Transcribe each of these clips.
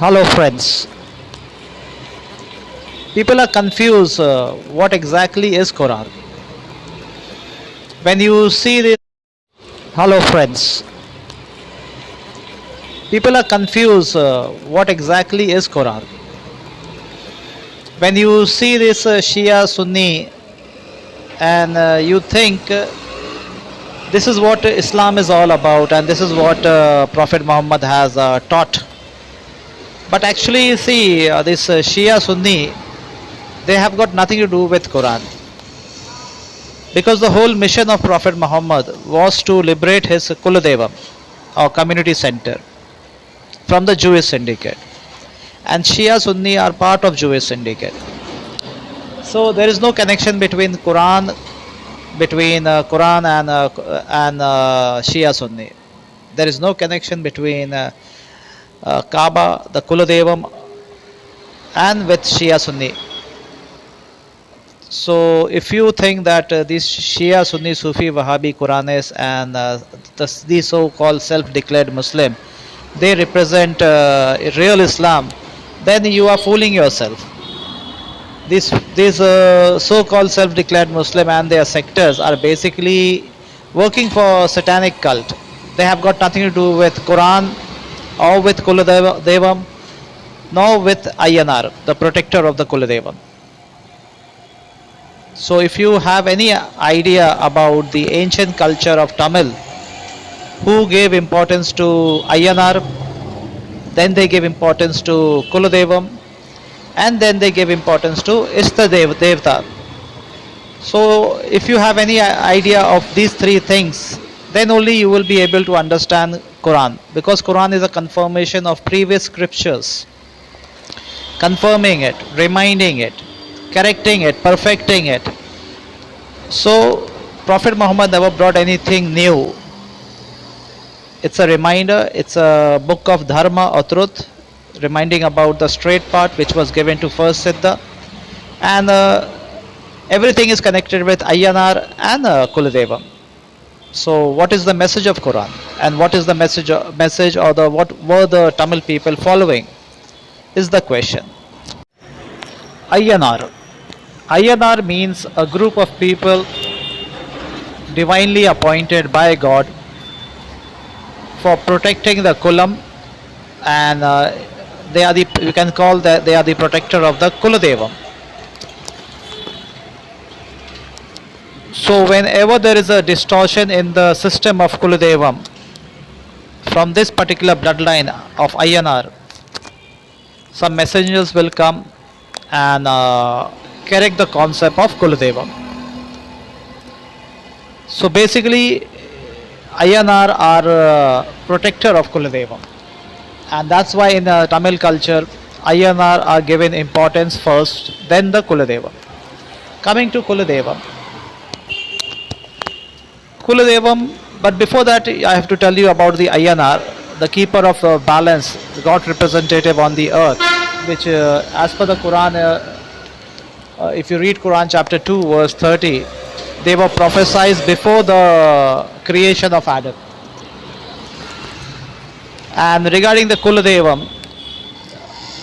Hello, friends. People are confused what exactly is Quran. When you see this, hello, friends. People are confused what exactly is Quran. When you see this Shia Sunni and you think this is what Islam is all about and this is what Prophet Muhammad has taught. But actually, you see, this Shia Sunni, they have got nothing to do with Quran. Because the whole mission of Prophet Muhammad was to liberate his kuladevam, or community center, from the Jewish syndicate. And Shia Sunni are part of Jewish syndicate. So there is no connection between Quran and Shia Sunni. There is no connection between Kaaba, the kuladevam, and with Shia Sunni. So if you think that these Shia, Sunni, Sufi, Wahhabi, Quranis and these so-called self-declared Muslim, they represent real Islam, then you are fooling yourself. These so-called self-declared Muslim and their sectors are basically working for satanic cult. They have got nothing to do with Quran or with kuladevam, nor with Ayyanaar, the protector of the kuladevam. So if you have any idea about the ancient culture of Tamil, who gave importance to Ayyanaar, then they gave importance to Kuladevam, and then they gave importance to Devta. So if you have any idea of these three things, then only you will be able to understand Quran, because Quran is a confirmation of previous scriptures, confirming it, reminding it, correcting it, perfecting it. So Prophet Muhammad never brought anything new. It's a reminder, it's a book of dharma or truth, reminding about the straight path which was given to first Siddha, and everything is connected with Ayyanaar and Kuladevam. So what is the message of Quran, and what is the message or what were the Tamil people following is the question. Ayyanaar. Ayyanaar means a group of people divinely appointed by God for protecting the kulam, and they are you can call that they are the protector of the kuladevam. So whenever there is a distortion in the system of kuladevam from this particular bloodline of Ayyanaar, some messengers will come and correct the concept of Kuladevam. So basically, Ayyanaar are protector of Kuladevam, and that's why in Tamil culture, Ayyanaar are given importance first, then the Kuladevam. Coming to Kuladevam, but before that, I have to tell you about the Ayyanaar, the keeper of balance, God representative on the earth, which as per the Quran, if you read Quran chapter 2 verse 30, they were prophesied before the creation of Adam. And regarding the Kuladevam,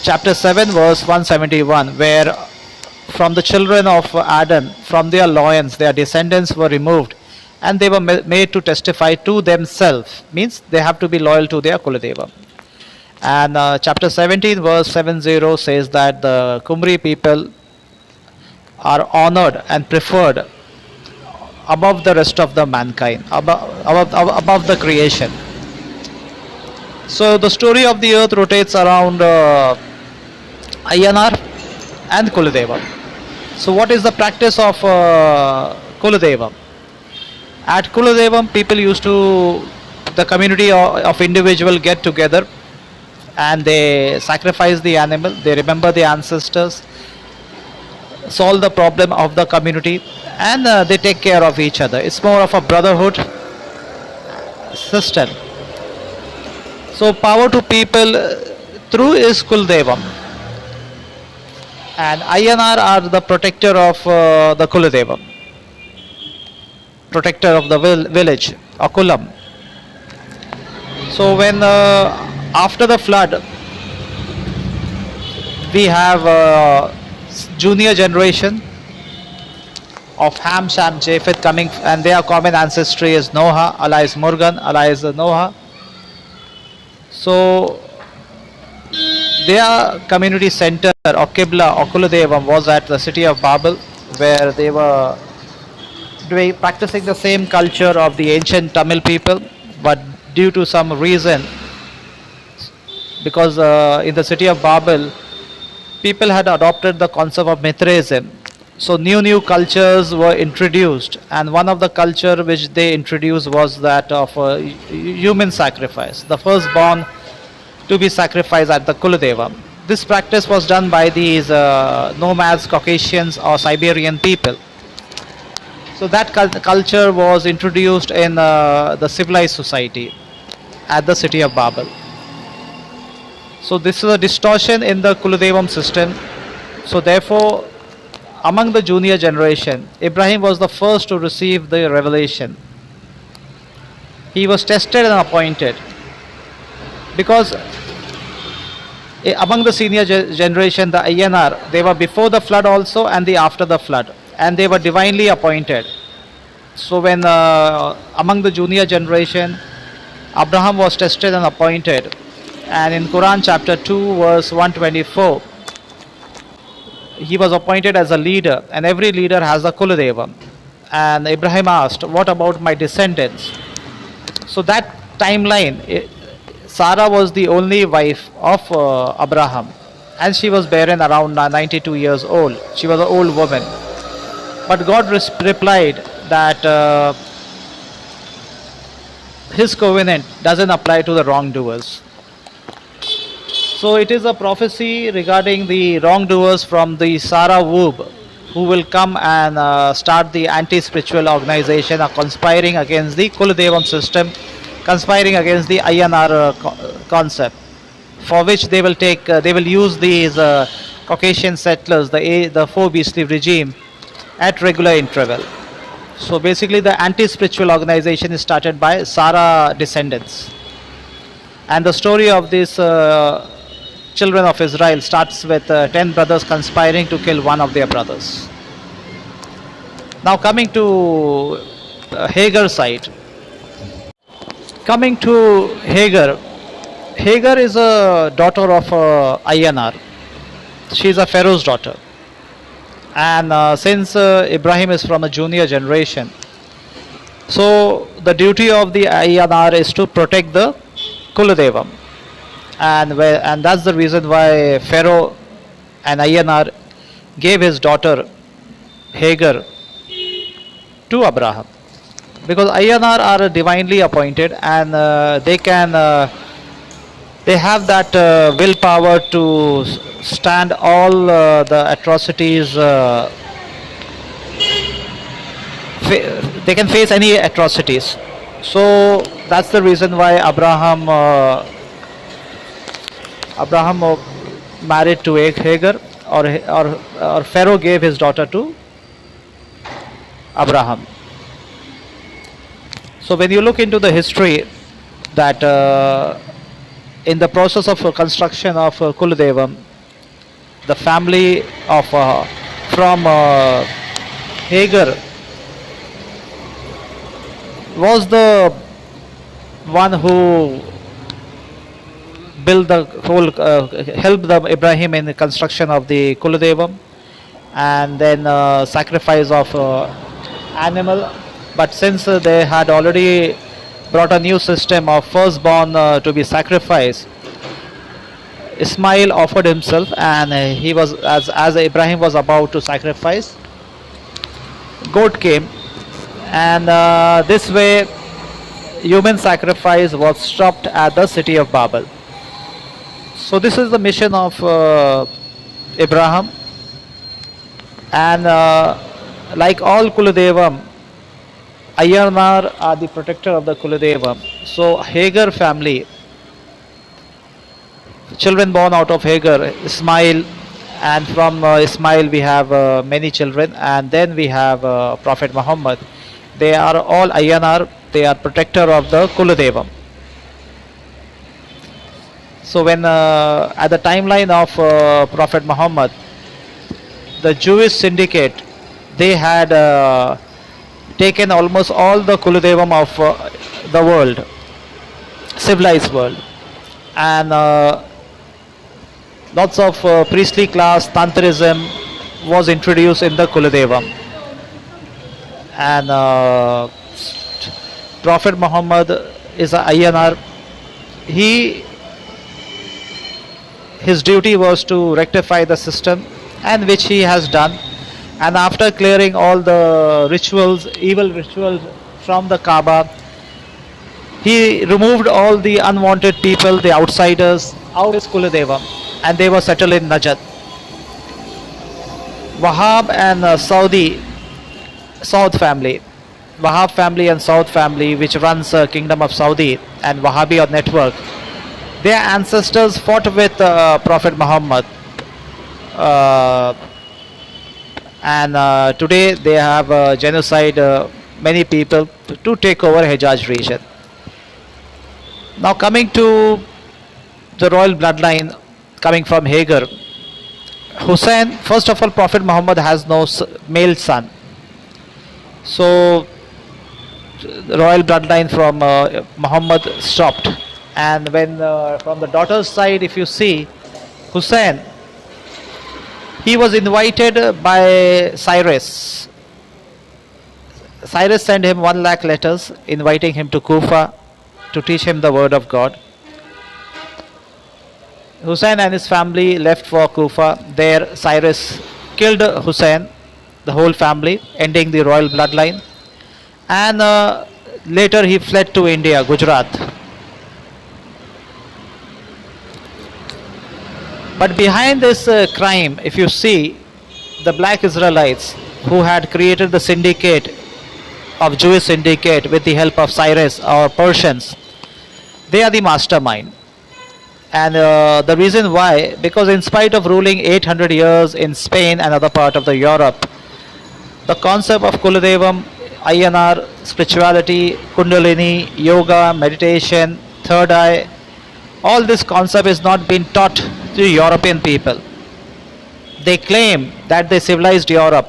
chapter 7 verse 171, where from the children of Adam, from their loins, their descendants were removed and they were made to testify to themselves, means they have to be loyal to their Kuladevam. And chapter 17 verse 70 says that the Kumri people are honored and preferred above the rest of the mankind, above the creation. So the story of the earth rotates around Ayyanaar and Kuladevam. So what is the practice of Kuladevam? At Kuladevam, people used to, the community of individual get together and they sacrifice the animal, they remember the ancestors, solve the problem of the community, and they take care of each other. It's more of a brotherhood system. So power to people through is Kuladevam, and Ayyanaar are the protector of the Kuladevam, protector of the village or kulam. So when after the flood, we have junior generation of Ham, Sham, Japheth coming, and their common ancestry is Noah, alias Morgan, alias Noah. So their community center or Qibla or Kuladevam was at the city of Babel, where they were practicing the same culture of the ancient Tamil people, but due to some reason, because in the city of Babel, people had adopted the concept of Mithraism. So new cultures were introduced, and one of the culture which they introduced was that of human sacrifice. The firstborn to be sacrificed at the Kuladevam. This practice was done by these nomads, Caucasians or Siberian people. So that culture was introduced in the civilized society at the city of Babel. So this is a distortion in the Kuladevam system. So therefore, among the junior generation, Ibrahim was the first to receive the revelation. He was tested and appointed because among the senior generation, the Ayyanaar, they were before the flood also and the after the flood, and they were divinely appointed. So when among the junior generation, Abraham was tested and appointed, and in Quran chapter 2 verse 124, he was appointed as a leader, and every leader has a Kuladevam. And Ibrahim asked, what about my descendants? So that timeline, Sarah was the only wife of Abraham, and she was barren around 92 years old. She was an old woman. But God replied that his covenant doesn't apply to the wrongdoers. So it is a prophecy regarding the wrongdoers from the Sarah womb, who will come and start the anti-spiritual organization of conspiring against the Kuladevam system, conspiring against the Ayyanaar concept, for which they will use these Caucasian settlers, the four beastly regime, at regular interval. So basically, the anti-spiritual organization is started by Sarah descendants, and the story of these children of Israel starts with 10 brothers conspiring to kill one of their brothers. Now coming to Hagar side. Coming to Hagar, Hagar is a daughter of Ayyanaar. She is a Pharaoh's daughter. And since Ibrahim is from a junior generation, so the duty of the Ayyanaar is to protect the Kuladevam. And that's the reason why Pharaoh and Ayyanaar gave his daughter Hagar to Abraham, because Ayyanaar are divinely appointed, and they have that willpower to stand all the atrocities. They can face any atrocities. So that's the reason why Abraham married to Hagar, or Pharaoh gave his daughter to Abraham. So when you look into the history, that in the process of construction of Kuladevam, the family of from Hagar was the one who built the whole, helped the Ibrahim in the construction of the Kuladevam, and then sacrifice of animal. But since they had already brought a new system of firstborn to be sacrificed, Ismail offered himself, and he was, as Ibrahim was about to sacrifice, goat came, and this way human sacrifice was stopped at the city of Babel. So this is the mission of Abraham, and like all Kuladevam, Ayyanaar are the protector of the Kuladevam. So Hagar family, children born out of Hagar, Ismail, and from Ismail we have many children, and then we have Prophet Muhammad. They are all Ayyanaar. They are protector of the Kuladevam. So when at the timeline of Prophet Muhammad, the Jewish syndicate, they had taken almost all the kuladevam of the world, civilized world, and lots of priestly class tantrism was introduced in the kuladevam, and Prophet Muhammad is a Ayyanaar. He His duty was to rectify the system, and which he has done. And after clearing all the rituals, evil rituals from the Kaaba, he removed all the unwanted people, the outsiders, out of his Kuladevam, and they were settled in Najd. Wahab and Saud family, Wahab family and Saud family, which runs Kingdom of Saudi and Wahhabi network, their ancestors fought with Prophet Muhammad, uh, and today they have genocide many people to take over Hijaz region. Now coming to the royal bloodline coming from Hagar, Hussein, first of all, Prophet Muhammad has no male son. So the royal bloodline from Muhammad stopped. And when from the daughter's side, if you see, Hussein, he was invited by Cyrus. Cyrus sent him 1 lakh letters inviting him to Kufa to teach him the word of God. Hussein and his family left for Kufa. There Cyrus killed Hussein, the whole family, ending the royal bloodline. And later he fled to India, Gujarat. But behind this crime, if you see, the black Israelites who had created the syndicate of Jewish syndicate with the help of Cyrus or Persians, they are the mastermind. And the reason why, because in spite of ruling 800 years in Spain and other part of the Europe, the concept of Kuladevam, Ayyanaar, spirituality, Kundalini, yoga, meditation, third eye, all this concept is not being taught to European people. They claim that they civilized Europe,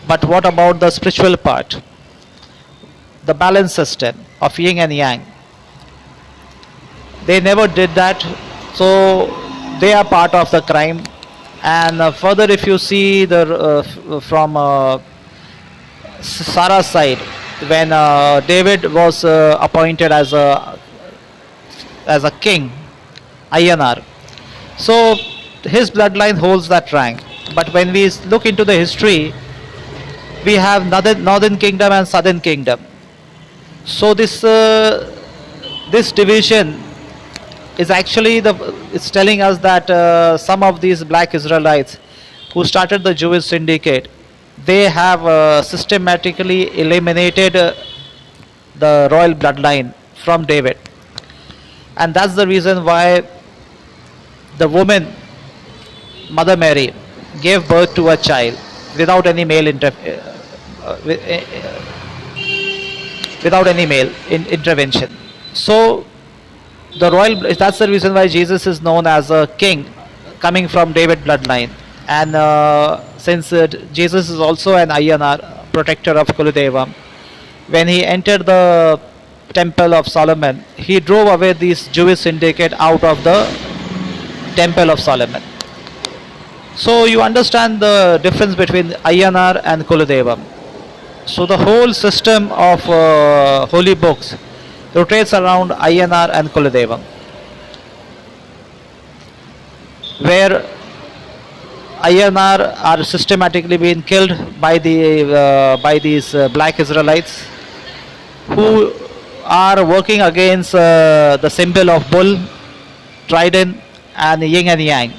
but what about the spiritual part? The balance system of yin and yang. They never did that, so they are part of the crime. And further, if you see from Sarah's side, when David was appointed as a king, Ayyanaar, so his bloodline holds that rank. But when we look into the history, we have northern kingdom and southern kingdom. So this division is actually it's telling us that some of these black Israelites who started the Jewish syndicate, they have systematically eliminated the royal bloodline from David, and that's the reason why the woman, Mother Mary, gave birth to a child without any male intervention. So the royal, that's the reason why Jesus is known as a king coming from David bloodline. And since Jesus is also an Ayyanaar, protector of Kuladevam, when he entered the temple of Solomon, he drove away this Jewish syndicate out of the temple of Solomon. So you understand the difference between Ayyanaar and Kuladevam. So the whole system of holy books rotates around Ayyanaar and Kuladevam, where Ayyanaar are systematically being killed by these black Israelites who are working against the symbol of bull, trident, and yin and yang.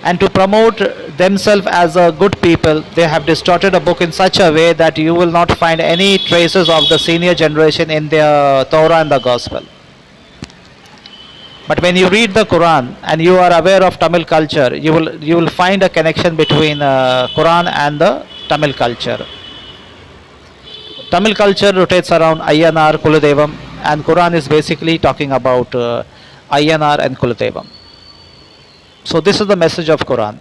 And to promote themselves as a good people, they have distorted a book in such a way that you will not find any traces of the senior generation in their Torah and the Gospel. But when you read the Quran and you are aware of Tamil culture, you will find a connection between Quran and the Tamil culture. Tamil culture rotates around Ayyanaar, Kuladevam, and Quran is basically talking about Ayyanaar and Kuladevam. So this is the message of Quran.